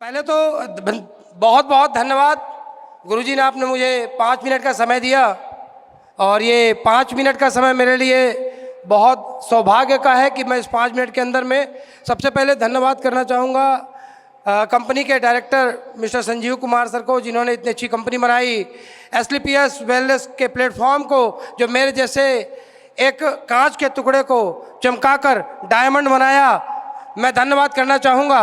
पहले तो बहुत बहुत धन्यवाद गुरुजी ने, आपने मुझे 5 मिनट का समय दिया और ये 5 मिनट का समय मेरे लिए बहुत सौभाग्य का है कि मैं इस 5 मिनट के अंदर में सबसे पहले धन्यवाद करना चाहूँगा कंपनी के director mister Sanjeev Kumar sir को, जिन्होंने इतनी अच्छी कंपनी बनाई, एसलीपीएस वेलनेस के प्लेटफॉर्म को, जो मेरे जैसे एक कांच के टुकड़े को चमकाकर डायमंड बनाया। मैं धन्यवाद करना चाहूँगा।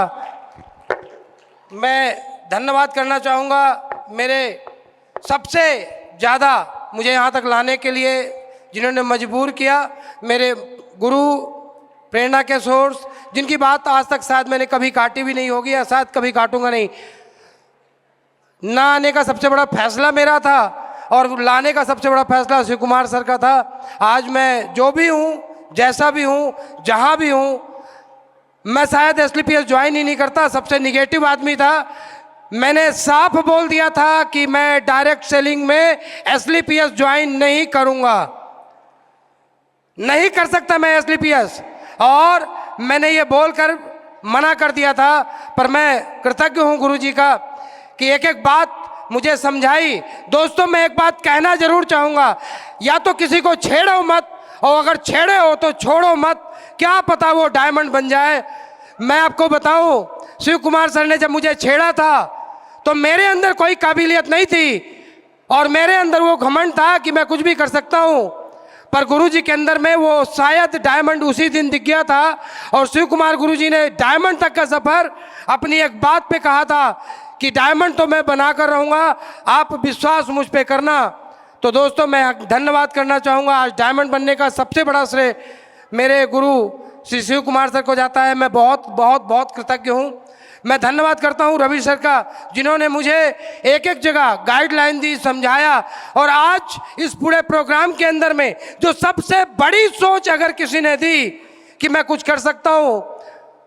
मैं धन्यवाद करना चाहूँगा मेरे सबसे ज़्यादा मुझे यहाँ तक लाने के लिए जिन्होंने मजबूर किया, मेरे गुरु, प्रेरणा के सोर्स, जिनकी बात आज तक शायद मैंने कभी काटी भी नहीं होगी या शायद कभी काटूंगा नहीं। ना आने का सबसे बड़ा फैसला मेरा था और लाने का सबसे बड़ा फैसला शिव कुमार सर का था। आज मैं जो भी हूँ, जैसा भी हूँ, जहाँ भी हूँ, मैं शायद एसलीपीएस ज्वाइन ही नहीं करता, सबसे निगेटिव आदमी था। मैंने साफ बोल दिया था कि मैं डायरेक्ट सेलिंग में एसलीपीएस ज्वाइन नहीं करूँगा, नहीं कर सकता मैं एसलीपीएस, और मैंने ये बोलकर मना कर दिया था। पर मैं कृतज्ञ हूँ गुरुजी का कि एक एक बात मुझे समझाई। दोस्तों, मैं एक बात कहना जरूर चाहूँगा, या तो किसी को छेड़ो मत, और अगर छेड़े हो तो छोड़ो मत, क्या पता वो डायमंड बन जाए। मैं आपको बताऊं, शिव कुमार सर ने जब मुझे छेड़ा था तो मेरे अंदर कोई काबिलियत नहीं थी और मेरे अंदर वो घमंड था कि मैं कुछ भी कर सकता हूं, पर गुरुजी के अंदर में वो शायद डायमंड उसी दिन दिख गया था। और शिव कुमार गुरुजी ने डायमंड तक का सफर अपनी एक बात पे कहा था कि डायमंड तो मैं बना कर रहूँगा, आप विश्वास मुझ पे करना। तो दोस्तों, मैं धन्यवाद करना चाहूँगा। आज डायमंड बनने का सबसे बड़ा श्रेय मेरे गुरु श्री शिव कुमार सर को जाता है। मैं बहुत बहुत बहुत कृतज्ञ हूँ। मैं धन्यवाद करता हूँ रवि सर का, जिन्होंने मुझे एक एक जगह गाइडलाइन दी, समझाया, और आज इस पूरे प्रोग्राम के अंदर में जो सबसे बड़ी सोच अगर किसी ने दी कि मैं कुछ कर सकता हूँ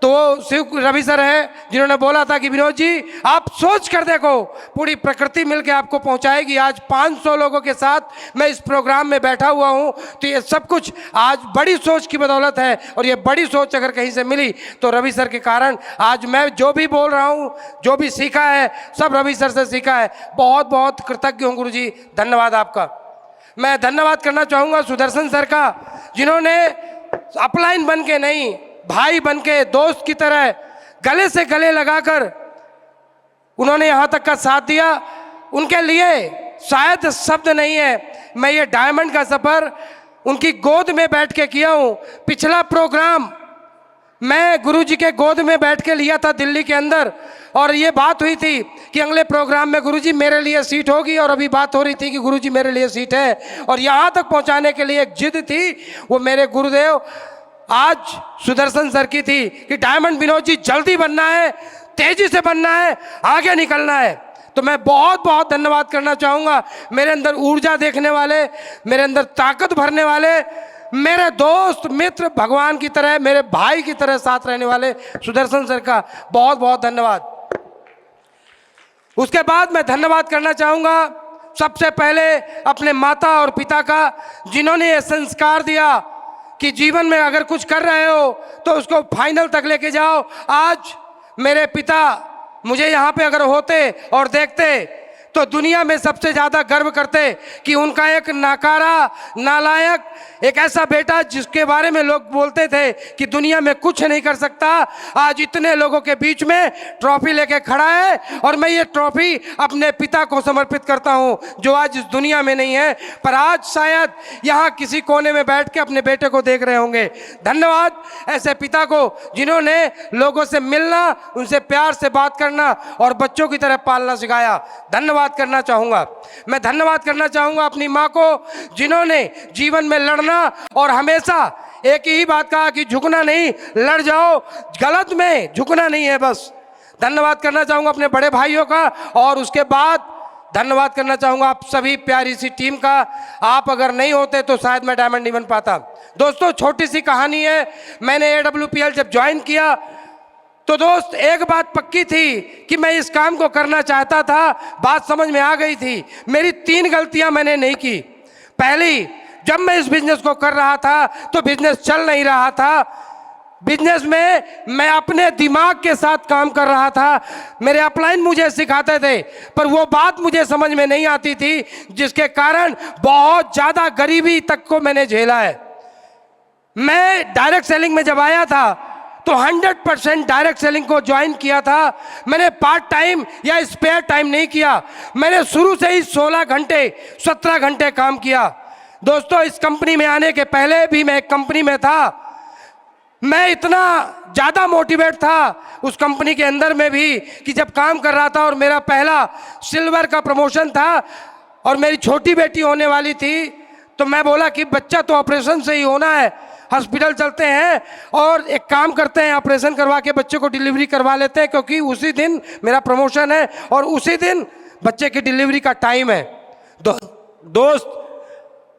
तो वो शिव रवि सर है, जिन्होंने बोला था कि विनोद जी आप सोच कर देखो, पूरी प्रकृति मिलके आपको पहुंचाएगी। आज 500 लोगों के साथ मैं इस प्रोग्राम में बैठा हुआ हूं, तो ये सब कुछ आज बड़ी सोच की बदौलत है। और ये बड़ी सोच अगर कहीं से मिली तो रवि सर के कारण आज मैं जो भी बोल रहा हूँ, जो भी सीखा है, सब रवि सर से सीखा है। बहुत बहुत कृतज्ञ हूँ गुरु जी, धन्यवाद आपका। मैं धन्यवाद करना चाहूँगा सुदर्शन सर का, जिन्होंने अपलाइन बन के नहीं, भाई बनके, दोस्त की तरह गले से गले लगाकर उन्होंने यहाँ तक का साथ दिया। उनके लिए शायद शब्द नहीं है। मैं ये डायमंड का सफ़र उनकी गोद में बैठ के किया हूँ। पिछला प्रोग्राम मैं गुरुजी के गोद में बैठ के लिया था दिल्ली के अंदर, और ये बात हुई थी कि अगले प्रोग्राम में गुरुजी मेरे लिए सीट होगी, और अभी बात हो रही थी कि गुरुजी मेरे लिए सीट है। और यहाँ तक पहुँचाने के लिए एक जिद थी, वो मेरे गुरुदेव आज सुदर्शन सर की थी कि डायमंड विनोद जी जल्दी बनना है, तेजी से बनना है, आगे निकलना है। तो मैं बहुत बहुत धन्यवाद करना चाहूँगा मेरे अंदर ऊर्जा देखने वाले, मेरे अंदर ताकत भरने वाले, मेरे दोस्त मित्र, भगवान की तरह, मेरे भाई की तरह साथ रहने वाले सुदर्शन सर का बहुत बहुत धन्यवाद। उसके बाद मैं धन्यवाद करना चाहूँगा सबसे पहले अपने माता और पिता का, जिन्होंने ये संस्कार दिया कि जीवन में अगर कुछ कर रहे हो तो उसको फाइनल तक लेके जाओ। आज मेरे पिता मुझे यहाँ पे अगर होते और देखते तो दुनिया में सबसे ज़्यादा गर्व करते कि उनका एक नाकारा, नालायक, एक ऐसा बेटा जिसके बारे में लोग बोलते थे कि दुनिया में कुछ नहीं कर सकता, आज इतने लोगों के बीच में ट्रॉफी लेके खड़ा है। और मैं ये ट्रॉफी अपने पिता को समर्पित करता हूँ, जो आज इस दुनिया में नहीं है, पर आज शायद यहाँ किसी कोने में बैठ के अपने बेटे को देख रहे होंगे। धन्यवाद ऐसे पिता को, जिन्होंने लोगों से मिलना, उनसे प्यार से बात करना और बच्चों की तरह पालना सिखाया। धन्यवाद करना चाहूँगा। मैं धन्यवाद करना चाहूँगा अपनी माँ को, जिन्होंने जीवन में लड़ना और हमेशा एक ही बात कहा कि झुकना नहीं, लड़ जाओ, गलत में झुकना नहीं है बस। धन्यवाद करना चाहूँगा अपने बड़े भाइयों का, और उसके बाद धन्यवाद करना चाहूँगा आप सभी प्यारी सी टीम का। आप अगर नहीं होते तो शायद मैं डायमंड नहीं बन पाता। दोस्तों, छोटी सी कहानी है। मैंने AWPL जब ज्वाइन किया तो दोस्त एक बात पक्की थी कि मैं इस काम को करना चाहता था, बात समझ में आ गई थी। मेरी 3 गलतियां मैंने नहीं की। पहली, जब मैं इस बिजनेस को कर रहा था तो बिजनेस चल नहीं रहा था, बिजनेस में मैं अपने दिमाग के साथ काम कर रहा था। मेरे अपलाइन मुझे सिखाते थे, पर वो बात मुझे समझ में नहीं आती थी, जिसके कारण बहुत ज़्यादा गरीबी तक को मैंने झेला है। मैं डायरेक्ट सेलिंग में जब आया था तो 100% डायरेक्ट सेलिंग को ज्वाइन किया था। मैंने पार्ट टाइम या स्पेयर टाइम नहीं किया। मैंने शुरू से ही 16 घंटे 17 घंटे काम किया। दोस्तों, इस कंपनी में आने के पहले भी मैं एक कंपनी में था। मैं इतना ज़्यादा मोटिवेट था उस कंपनी के अंदर में भी कि जब काम कर रहा था और मेरा पहला सिल्वर का प्रमोशन था और मेरी छोटी बेटी होने वाली थी, तो मैं बोला कि बच्चा तो ऑपरेशन से ही होना है, हॉस्पिटल चलते हैं और एक काम करते हैं, ऑपरेशन करवा के बच्चे को डिलीवरी करवा लेते हैं, क्योंकि उसी दिन मेरा प्रमोशन है और उसी दिन बच्चे की डिलीवरी का टाइम है। दोस्त,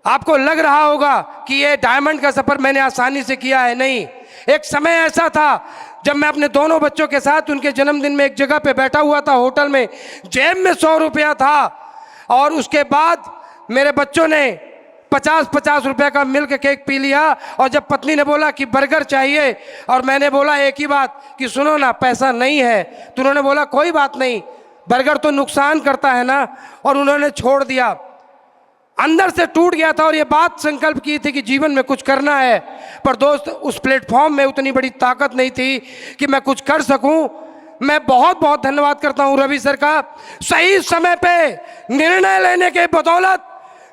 आपको लग रहा होगा कि ये डायमंड का सफ़र मैंने आसानी से किया है। नहीं, एक समय ऐसा था जब मैं अपने दोनों बच्चों के साथ उनके जन्मदिन में एक जगह पे बैठा हुआ था होटल में, जेब में 100 रुपया था और उसके बाद मेरे बच्चों ने 50-50 रुपये का मिल्क केक पी लिया। और जब पत्नी ने बोला कि बर्गर चाहिए और मैंने बोला एक ही बात कि सुनो ना, पैसा नहीं है, तो उन्होंने बोला कोई बात नहीं, बर्गर तो नुकसान करता है ना, और उन्होंने छोड़ दिया। अंदर से टूट गया था और ये बात संकल्प की थी कि जीवन में कुछ करना है, पर दोस्त उस प्लेटफॉर्म में उतनी बड़ी ताकत नहीं थी कि मैं कुछ कर सकूं। मैं बहुत बहुत धन्यवाद करता हूं रवि सर का। सही समय पे निर्णय लेने के बदौलत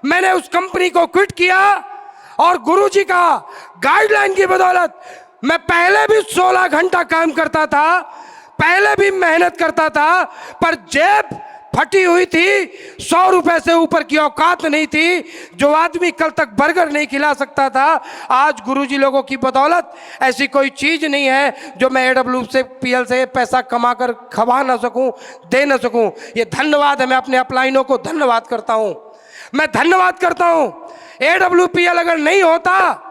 मैंने उस कंपनी को क्विट किया और गुरुजी का गाइडलाइन की बदौलत मैं पहले भी 16 घंटा काम करता था, पहले भी मेहनत करता था, पर जेब फटी हुई थी। 100 रुपए से ऊपर की औकात नहीं थी। जो आदमी कल तक बर्गर नहीं खिला सकता था, आज गुरुजी लोगों की बदौलत ऐसी कोई चीज नहीं है जो मैं AWPL से पैसा कमा कर खवा ना सकूं, दे ना सकूं। ये धन्यवाद है, मैं अपने अपलाइनों को धन्यवाद करता हूं। मैं धन्यवाद करता हूं। AWPL अगर नहीं होता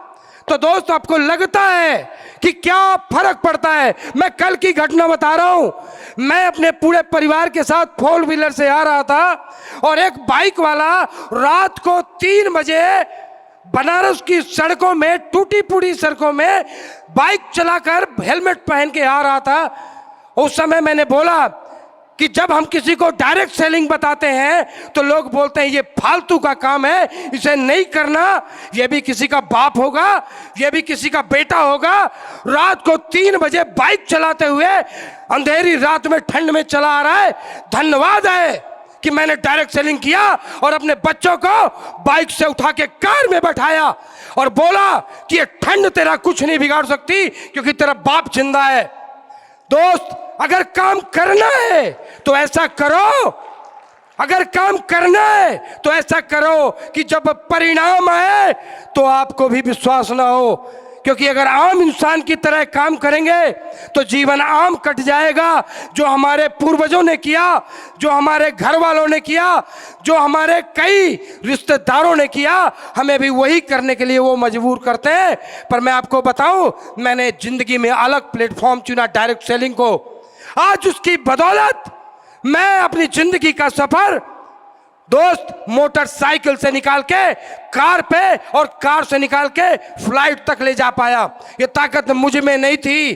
तो दोस्त आपको लगता है कि क्या फर्क पड़ता है। मैं कल की घटना बता रहा हूं। मैं अपने पूरे परिवार के साथ 4 व्हीलर से आ रहा था और एक बाइक वाला रात को 3 बजे बनारस की सड़कों में, टूटी फूटी सड़कों में बाइक चलाकर हेलमेट पहन के आ रहा था। उस समय मैंने बोला कि जब हम किसी को डायरेक्ट सेलिंग बताते हैं तो लोग बोलते हैं ये फालतू का काम है, इसे नहीं करना। ये भी किसी का बाप होगा, ये भी किसी का बेटा होगा, रात को 3 बजे बाइक चलाते हुए अंधेरी रात में ठंड में चला आ रहा है। धन्यवाद है कि मैंने डायरेक्ट सेलिंग किया और अपने बच्चों को बाइक से उठा के कार में बैठाया और बोला कि ये ठंड तेरा कुछ नहीं बिगाड़ सकती, क्योंकि तेरा बाप जिंदा है। दोस्त, अगर काम करना है तो ऐसा करो, अगर काम करना है तो ऐसा करो कि जब परिणाम आए तो आपको भी विश्वास ना हो, क्योंकि अगर आम इंसान की तरह काम करेंगे तो जीवन आम कट जाएगा। जो हमारे पूर्वजों ने किया, जो हमारे घर वालों ने किया, जो हमारे कई रिश्तेदारों ने किया, हमें भी वही करने के लिए वो मजबूर करते हैं। पर मैं आपको बताऊं, मैंने जिंदगी में अलग प्लेटफॉर्म चुना, डायरेक्ट सेलिंग को। आज उसकी बदौलत मैं अपनी जिंदगी का सफर दोस्त मोटरसाइकिल से निकाल के कार पे और कार से निकाल के फ्लाइट तक ले जा पाया। ये ताकत मुझ में नहीं थी,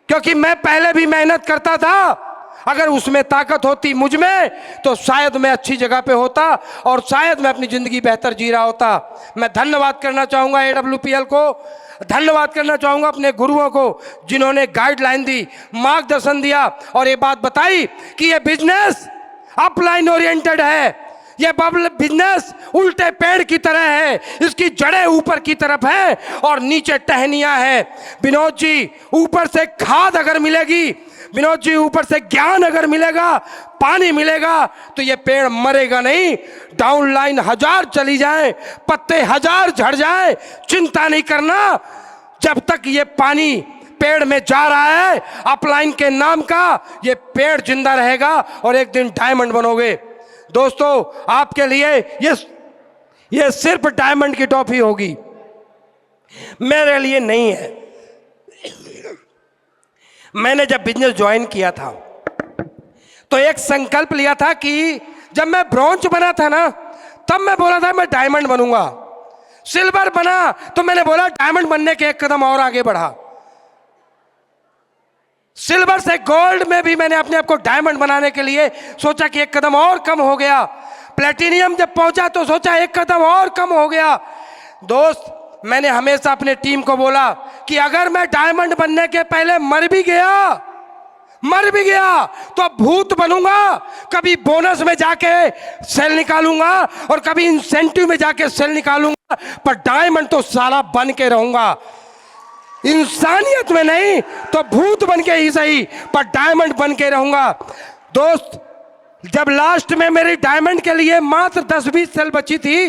क्योंकि मैं पहले भी मेहनत करता था। अगर उसमें ताकत होती मुझ में तो शायद मैं अच्छी जगह पे होता और शायद मैं अपनी ज़िंदगी बेहतर जी रहा होता। मैं धन्यवाद करना चाहूँगा AWPL को, धन्यवाद करना चाहूँगा अपने गुरुओं को जिन्होंने गाइडलाइन दी, मार्गदर्शन दिया और ये बात बताई कि ये बिजनेस अपलाइन ओरिएंटेड है। ये बिजनेस उल्टे पेड़ की तरह है, इसकी जड़ें ऊपर की तरफ है और नीचे टहनियाँ हैं। विनोद जी, ऊपर से खाद अगर मिलेगी, विनोद जी ऊपर से ज्ञान अगर मिलेगा, पानी मिलेगा, तो ये पेड़ मरेगा नहीं। डाउन लाइन 1000 चली जाए, पत्ते 1000 झड़ जाए, चिंता नहीं करना। जब तक ये पानी पेड़ में जा रहा है अपलाइन के नाम का, ये पेड़ जिंदा रहेगा और एक दिन डायमंड बनोगे। दोस्तों, आपके लिए ये सिर्फ डायमंड की टॉफी होगी, मेरे लिए नहीं है। मैंने जब बिजनेस ज्वाइन किया था तो एक संकल्प लिया था कि जब मैं ब्रॉन्ज बना था ना, तब मैं बोला था मैं डायमंड बनूंगा। सिल्वर बना तो मैंने बोला डायमंड बनने के एक कदम और आगे बढ़ा। सिल्वर से गोल्ड में भी मैंने अपने आप को डायमंड बनाने के लिए सोचा कि एक कदम और कम हो गया। प्लेटिनियम जब पहुंचा तो सोचा एक कदम और कम हो गया। दोस्त, मैंने हमेशा अपने टीम को बोला कि अगर मैं डायमंड बनने के पहले मर भी गया तो अब भूत बनूंगा। कभी बोनस में जाके सेल निकालूंगा और कभी इंसेंटिव में जाके सेल निकालूंगा, पर डायमंड तो साला बन के रहूंगा। इंसानियत में नहीं तो भूत बन के ही सही, पर डायमंड बन के रहूंगा। दोस्त, जब लास्ट में मेरी डायमंड के लिए मात्र 10-20 सेल बची थी,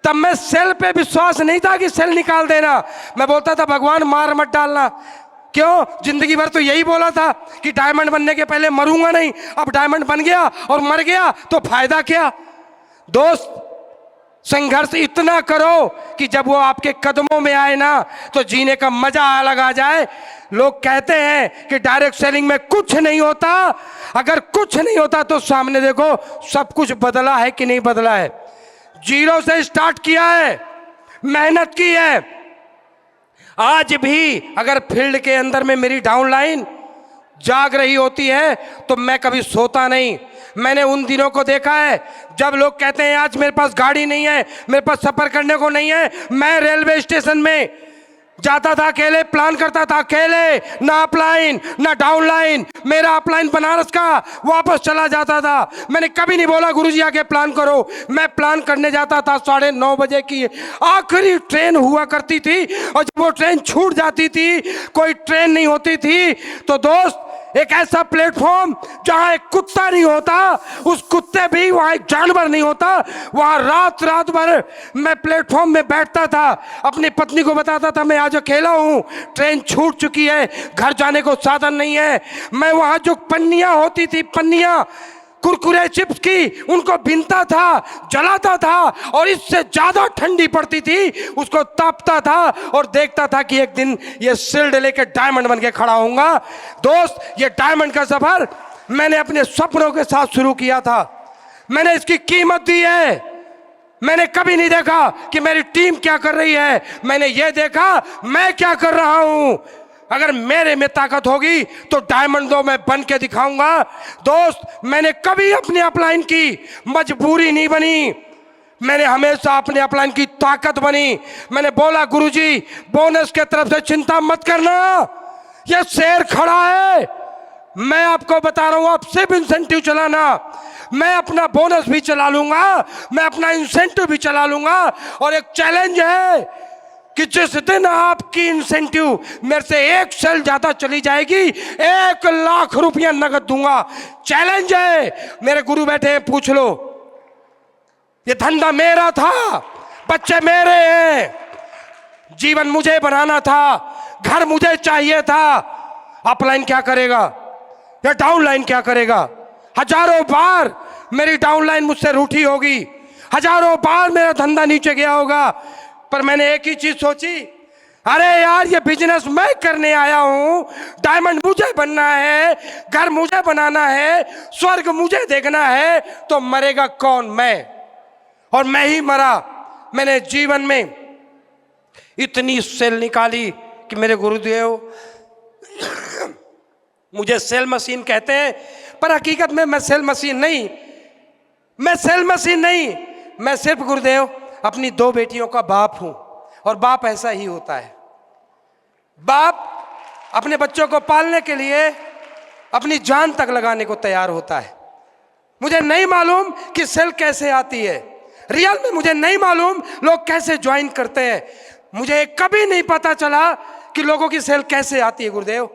तब मैं सेल पे विश्वास नहीं था कि सेल निकाल देना। मैं बोलता था भगवान मार मत डालना। क्यों? जिंदगी भर तो यही बोला था कि डायमंड बनने के पहले मरूंगा नहीं। अब डायमंड बन गया और मर गया तो फायदा क्या? दोस्त, संघर्ष इतना करो कि जब वो आपके कदमों में आए ना तो जीने का मजा अलग आ जाए। लोग कहते हैं कि डायरेक्ट सेलिंग में कुछ नहीं होता। अगर कुछ नहीं होता तो सामने देखो सब कुछ बदला है कि नहीं बदला है। जीरो से स्टार्ट किया है, मेहनत की है। आज भी अगर फील्ड के अंदर में मेरी डाउनलाइन जाग रही होती है तो मैं कभी सोता नहीं। मैंने उन दिनों को देखा है जब लोग कहते हैं आज मेरे पास गाड़ी नहीं है, मेरे पास सफर करने को नहीं है। मैं रेलवे स्टेशन में जाता था अकेले, प्लान करता था अकेले, ना अपलाइन ना डाउनलाइन। मेरा अपलाइन बनारस का वापस चला जाता था। मैंने कभी नहीं बोला गुरुजी आके प्लान करो। मैं प्लान करने जाता था 9:30 बजे की आखिरी ट्रेन हुआ करती थी, और जब वो ट्रेन छूट जाती थी, कोई ट्रेन नहीं होती थी, तो दोस्त एक ऐसा प्लेटफॉर्म जहां एक कुत्ता नहीं होता, उस कुत्ते भी वहां एक जानवर नहीं होता, वहां रात भर मैं प्लेटफॉर्म में बैठता था। अपनी पत्नी को बताता था मैं आज अकेला हूं, ट्रेन छूट चुकी है, घर जाने को साधन नहीं है। मैं वहां जो पन्नियां होती थी, पन्नियां कुरकुरे चिप्स की, उनको बीनता था, जलाता था, और इससे ज्यादा ठंडी पड़ती थी, उसको तापता था और देखता था कि एक दिन ये शील्ड लेके डायमंड बन के खड़ा होऊंगा। दोस्त, ये डायमंड का सफर मैंने अपने सपनों के साथ शुरू किया था। मैंने इसकी कीमत दी है। मैंने कभी नहीं देखा कि मेरी टीम क्या कर रही है, मैंने ये देखा मैं क्या कर रहा हूं। अगर मेरे में ताकत होगी तो डायमंड दो मैं बन के दिखाऊंगा। दोस्त, मैंने कभी अपनी अपलाइन की मजबूरी नहीं बनी, मैंने हमेशा अपने अपलाइन की ताकत बनी। मैंने बोला गुरुजी बोनस के तरफ से चिंता मत करना, ये शेर खड़ा है। मैं आपको बता रहा हूं, आप सिर्फ इंसेंटिव चलाना, मैं अपना बोनस भी चला लूंगा, मैं अपना इंसेंटिव भी चला लूंगा। और एक चैलेंज है कि जिस दिन आपकी इंसेंटिव मेरे से एक सेल ज्यादा चली जाएगी, 1 लाख रुपया नगद दूंगा। चैलेंज है। मेरे गुरु बैठे हैं, पूछ लो। ये धंधा मेरा था, बच्चे मेरे हैं, जीवन मुझे बनाना था, घर मुझे चाहिए था। अपलाइन क्या करेगा या डाउनलाइन क्या करेगा? हजारों बार मेरी डाउनलाइन मुझसे रूठी होगी, हजारों बार मेरा धंधा नीचे गया होगा, पर मैंने एक ही चीज सोची, अरे यार ये बिजनेस मैं करने आया हूं, डायमंड मुझे बनना है, घर मुझे बनाना है, स्वर्ग मुझे देखना है, तो मरेगा कौन? मैं। और मैं ही मरा। मैंने जीवन में इतनी सेल निकाली कि मेरे गुरुदेव मुझे सेल मशीन कहते हैं, पर हकीकत में मैं सेल मशीन नहीं, मैं सेल मशीन नहीं, मैं सिर्फ गुरुदेव अपनी 2 बेटियों का बाप हूं। और बाप ऐसा ही होता है। बाप अपने बच्चों को पालने के लिए अपनी जान तक लगाने को तैयार होता है। मुझे नहीं मालूम कि सेल कैसे आती है, रियल में मुझे नहीं मालूम लोग कैसे ज्वाइन करते हैं। मुझे कभी नहीं पता चला कि लोगों की सेल कैसे आती है गुरुदेव।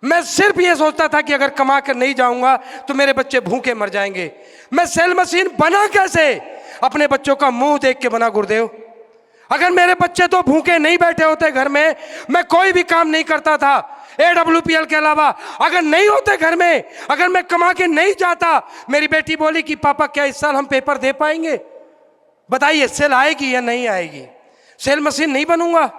मैं सिर्फ ये सोचता था कि अगर कमा कर नहीं जाऊंगा तो मेरे बच्चे भूखे मर जाएंगे। मैं सेल मशीन बना कैसे? अपने बच्चों का मुंह देख के बना गुरुदेव। अगर मेरे बच्चे तो भूखे नहीं बैठे होते घर में, मैं कोई भी काम नहीं करता था AWPL के अलावा। अगर नहीं होते घर में, अगर मैं कमा के नहीं जाता, मेरी बेटी बोली कि पापा क्या इस साल हम पेपर दे पाएंगे? बताइए सेल आएगी या नहीं आएगी? सेल मशीन नहीं बनूंगा।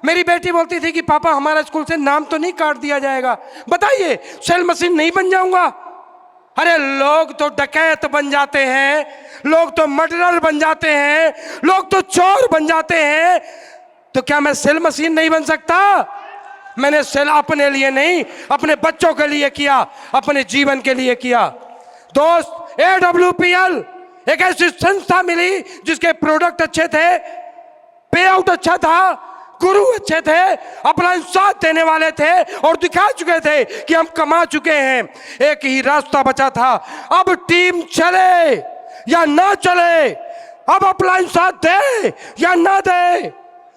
मेरी बेटी बोलती थी कि पापा हमारा स्कूल से नाम तो नहीं काट दिया जाएगा? बताइए सेल मशीन नहीं बन जाऊंगा? अरे लोग तो डकैत बन जाते हैं, लोग तो मर्डरर बन जाते हैं, लोग तो चोर बन जाते हैं, तो क्या मैं सेल मशीन नहीं बन सकता? मैंने सेल अपने लिए नहीं, अपने बच्चों के लिए किया, अपने जीवन के लिए किया। दोस्त, AWPL एक ऐसी संस्था मिली जिसके प्रोडक्ट अच्छे थे, पे आउट अच्छा था, गुरु अच्छे थे, अपना साथ देने वाले थे और दिखा चुके थे कि हम कमा चुके हैं। एक ही रास्ता बचा था, अब टीम चले या ना चले, अब अपलाइन साथ दे या ना दे।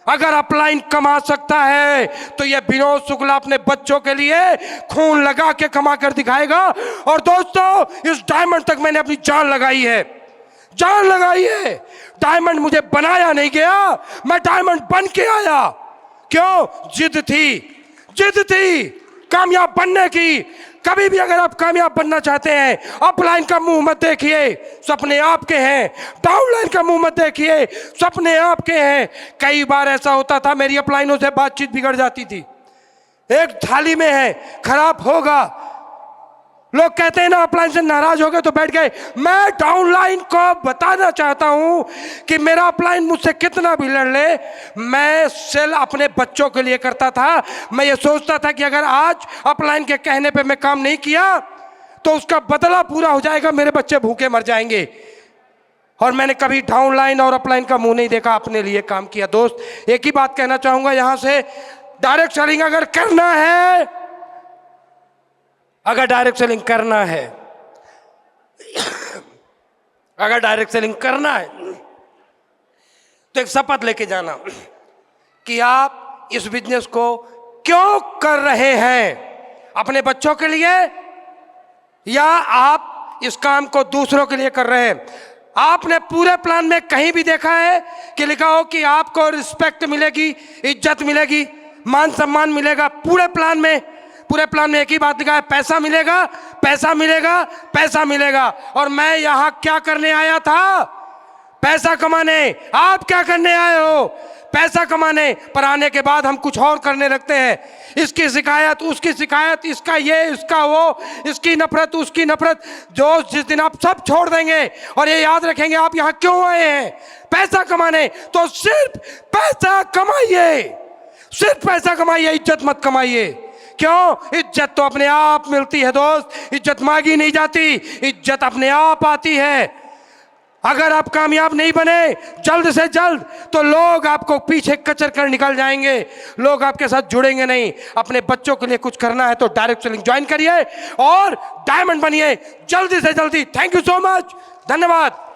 अगर अपलाइन कमा सकता है तो ये विनोद शुक्ला अपने बच्चों के लिए खून लगा के कमा कर दिखाएगा। और दोस्तों, इस डायमंड तक मैंने अपनी जान लगाई है, जान लगाई है। डायमंड मुझे बनाया नहीं गया, मैं डायमंड बन के आया। क्यों? जिद थी, जिद थी कामयाब बनने की। कभी भी अगर आप कामयाब बनना चाहते हैं, अपलाइन का मुंह मत देखिए, सपने आपके हैं। डाउनलाइन का मुंह मत देखिए, सपने आपके हैं। कई बार ऐसा होता था, मेरी अपलाइनों से बातचीत बिगड़ जाती थी। एक थाली में है, खराब होगा, लोग कहते हैं ना अपलाइन से नाराज हो गए तो बैठ गए। मैं डाउनलाइन को बताना चाहता हूं कि मेरा अपलाइन मुझसे कितना भी लड़ ले, मैं सेल अपने बच्चों के लिए करता था। मैं ये सोचता था कि अगर आज अपलाइन के कहने पे मैं काम नहीं किया तो उसका बदला पूरा हो जाएगा, मेरे बच्चे भूखे मर जाएंगे। और मैंने कभी डाउनलाइन और अपलाइन का मुंह नहीं देखा, अपने लिए काम किया। दोस्त, एक ही बात कहना चाहूंगा यहां से, डायरेक्ट सेलिंग अगर करना है, अगर डायरेक्ट सेलिंग करना है, अगर डायरेक्ट सेलिंग करना है तो एक शपथ लेके जाना कि आप इस बिजनेस को क्यों कर रहे हैं, अपने बच्चों के लिए या आप इस काम को दूसरों के लिए कर रहे हैं। आपने पूरे प्लान में कहीं भी देखा है कि लिखा हो कि आपको रिस्पेक्ट मिलेगी, इज्जत मिलेगी, मान सम्मान मिलेगा? पूरे प्लान में एक ही बात लिखा है, पैसा मिलेगा, पैसा मिलेगा, पैसा मिलेगा। और मैं यहां क्या करने आया था? पैसा कमाने। आप क्या करने आए हो? पैसा कमाने। पर आने के बाद हम कुछ और करने लगते हैं, इसकी शिकायत, उसकी शिकायत, इसका ये, इसका वो, इसकी नफरत, उसकी नफरत। जो जिस दिन आप सब छोड़ देंगे और ये याद रखेंगे आप यहां क्यों आए हैं, पैसा कमाने, तो सिर्फ पैसा कमाइए, सिर्फ पैसा कमाइए, इज्जत मत कमाइए। क्यों? इज्जत तो अपने आप मिलती है दोस्त, इज्जत मांगी नहीं जाती, इज्जत अपने आप आती है। अगर आप कामयाब नहीं बने जल्द से जल्द तो लोग आपको पीछे कचर कर निकल जाएंगे, लोग आपके साथ जुड़ेंगे नहीं। अपने बच्चों के लिए कुछ करना है तो डायरेक्ट सेलिंग ज्वाइन करिए और डायमंड बनिए जल्दी से जल्दी। थैंक यू सो मच, धन्यवाद।